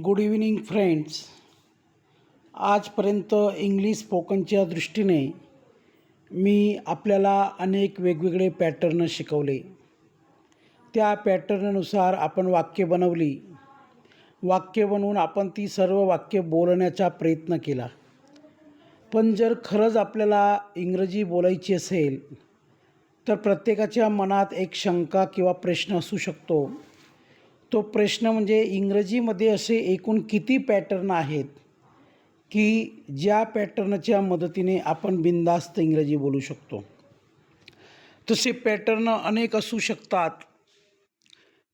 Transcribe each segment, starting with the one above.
Good evening friends. आजपर्यंत English स्पोकनच्या दृष्टीने मी आपल्याला अनेक वेगवेगळे पॅटर्न शिकवले. त्या पॅटर्ननुसार आपण वाक्य बनवली. वाक्य बनवून आपण ती सर्व वाक्य बोलण्याचा प्रयत्न केला. पण जर खरंच आपल्याला इंग्रजी बोलायची असेल तर प्रत्येकाच्या मनात एक शंका किंवा प्रश्न असू शकतो. तो प्रश्न म्हणजे इंग्रजीमध्ये असे एकूण किती पॅटर्न आहेत की ज्या पॅटर्नच्या मदतीने आपण बिनधास्त इंग्रजी बोलू शकतो. तसे पॅटर्न अनेक असू शकतात,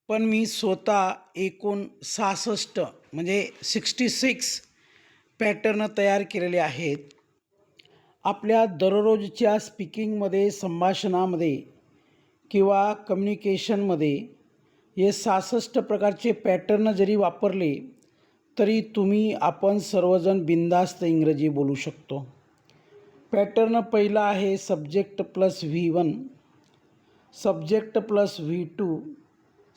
पण मी स्वतः एकूण 66 म्हणजे 66 पॅटर्न तयार केलेले आहेत. आपल्या दररोजच्या स्पीकिंगमध्ये, संभाषणामध्ये किंवा कम्युनिकेशनमध्ये हे 66 प्रकारचे पॅटर्न जरी वापरले तरी आपण सर्वजण बिनधास्त इंग्रजी बोलू शकतो. पॅटर्न पहिला आहे subject plus V1, subject plus V2,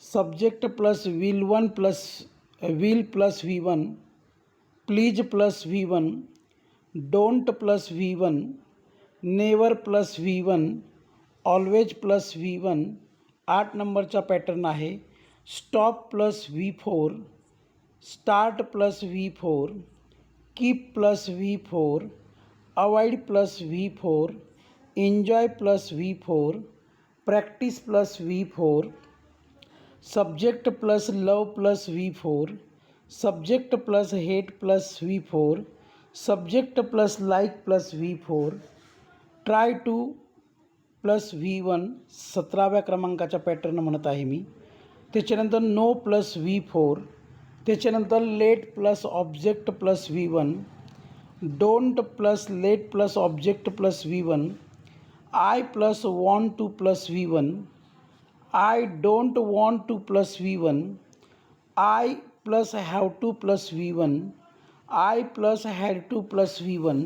subject plus will plus V1, please plus V1, don't plus V1, never plus V1, always plus V1. 8 नंबरचा पॅटर्न आहे stop plus V4, start plus V4, keep plus V4, avoid plus V4, enjoy plus V4, practice plus V4, subject plus love plus V4, subject plus hate plus V4, subject plus like plus V4, try to plus V1. 17व्या क्रमांकाचा pattern म्हणत आहे मी. त्याच्यानंतर no plus V4, त्याच्यानंतर let plus object plus V1, don't plus let plus object plus V1, I plus want to plus V1, I don't want to plus V1, I plus have to plus V1, I plus had to plus V1.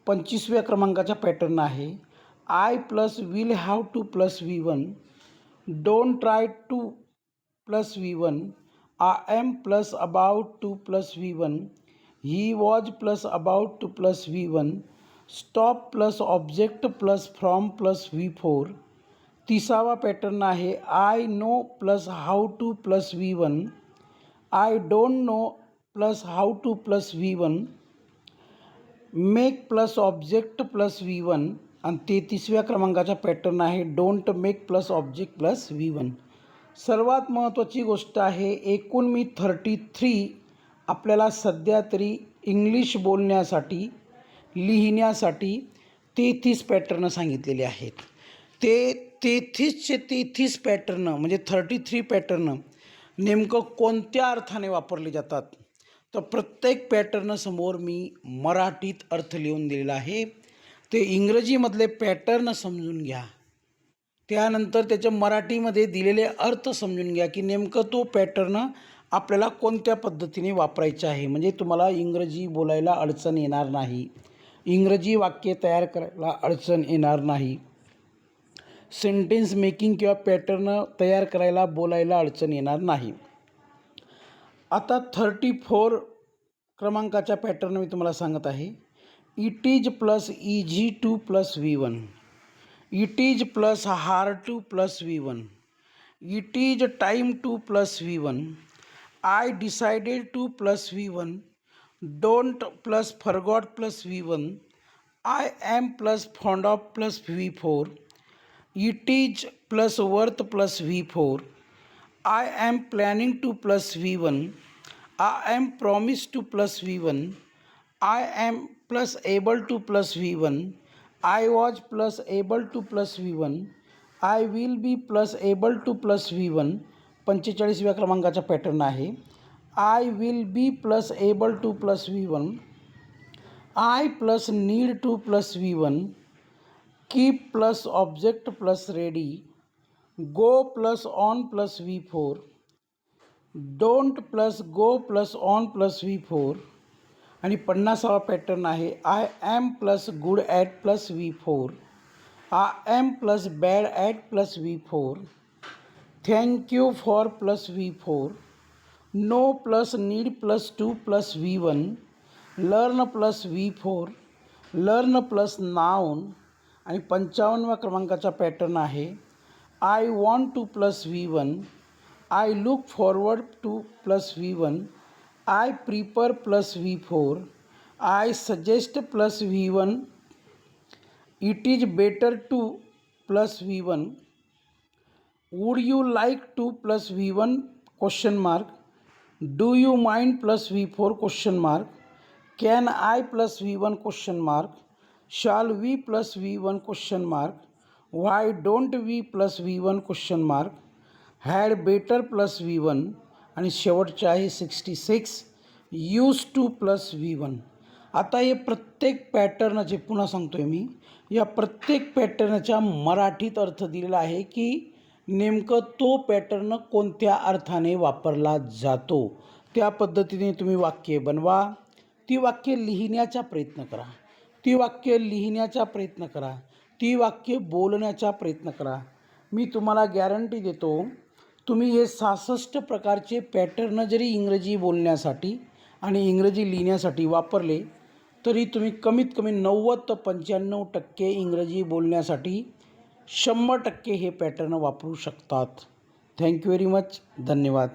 25व्या क्रमांकाचा pattern आहे I plus will have to plus V1, don't try to plus V1, I am plus about to plus V1, he was plus about to plus V1, stop plus object plus from plus V4. 30वा pattern आहे I know plus how to plus V1, I don't know plus how to plus V1, make plus object plus V1. आणि 33व्या क्रमांकाचा pattern आहे don't make plus object plus V1. सर्वात महत्त्वाची गोष्ट आहे एकूण मी 33 आपल्याला सध्या तरी इंग्लिश बोलण्यासाठी, लिहिण्यासाठी 33 पॅटर्न सांगितलेले आहेत. ते 33चे 33 पॅटर्न म्हणजे 33 पॅटर्न नेमकं कोणत्या अर्थाने वापरले जातात तर प्रत्येक पॅटर्नसमोर मी मराठीत अर्थ लिहून दिलेला आहे. ते इंग्रजीमधले पॅटर्न समजून घ्या, त्यानंतर त्याच्या मराठीमध्ये दिलेले अर्थ समजून घ्या की नेमकं तो पॅटर्न आपल्याला कोणत्या पद्धतीने वापरायचा आहे. म्हणजे तुम्हाला इंग्रजी बोलायला अडचण येणार नाही, इंग्रजी वाक्य तयार करायला अडचण येणार नाही, सेंटेन्स मेकिंग किंवा पॅटर्न तयार करायला बोलायला अडचण येणार नाही. आता 34 क्रमांकाच्या पॅटर्न मी तुम्हाला सांगत आहे. It is plus easy to plus V1, it is plus hard to plus V1, it is time to plus V1, I decided to plus V1, don't plus forgot plus V1, I am plus fond of plus V4, it is plus worth plus V4, I am planning to plus V1, I am promise to plus V1, I am plus able to plus V1, I was plus able to plus V1, I will be plus able to plus V1. 45व्या क्रमांकाचा pattern आहे I will be plus able to plus V1, I plus need to plus V1, keep plus object plus ready, go plus on plus V4, don't plus go plus on plus V4. आणि 50वा pattern आहे I am plus good at plus V4, I am plus bad at plus V4, thank you for plus V4, no plus need plus to plus V1, learn plus V4, learn plus noun. आणि 55व्या क्रमांकाचा pattern आहे I want to plus V1, I look forward to plus V1, I prefer plus V4, I suggest plus V1, it is better to plus V1, would you like to plus V1 question mark, do you mind plus V4 question mark, can I plus V1 question mark, shall we plus V1 question mark, why don't we plus V1 question mark, had better plus V1. आणि शेवटचे आहे 66 use to plus V1. आता हे प्रत्येक पॅटर्नचे पुन्हा सांगतो आहे मी, या प्रत्येक पॅटर्नच्या मराठीत अर्थ दिलेला आहे की नेमकं तो पॅटर्न कोणत्या अर्थाने वापरला जातो. त्या पद्धतीने तुम्ही वाक्ये बनवा, ती वाक्ये लिहिण्याचा प्रयत्न करा, ती वाक्य लिहिण्याचा प्रयत्न करा, ती वाक्य बोलण्याचा प्रयत्न करा. मी तुम्हाला गॅरंटी देतो, तुम्ही हे 66 प्रकारचे पॅटर्न जरी इंग्रजी बोलण्यासाठी आणि इंग्रजी लिहिण्यासाठी वापरले तरी तुम्ही कमीत कमी 90 ते 95% इंग्रजी बोलण्यासाठी 100% हे पॅटर्न वापरू शकतात. Thank you very much. धन्यवाद.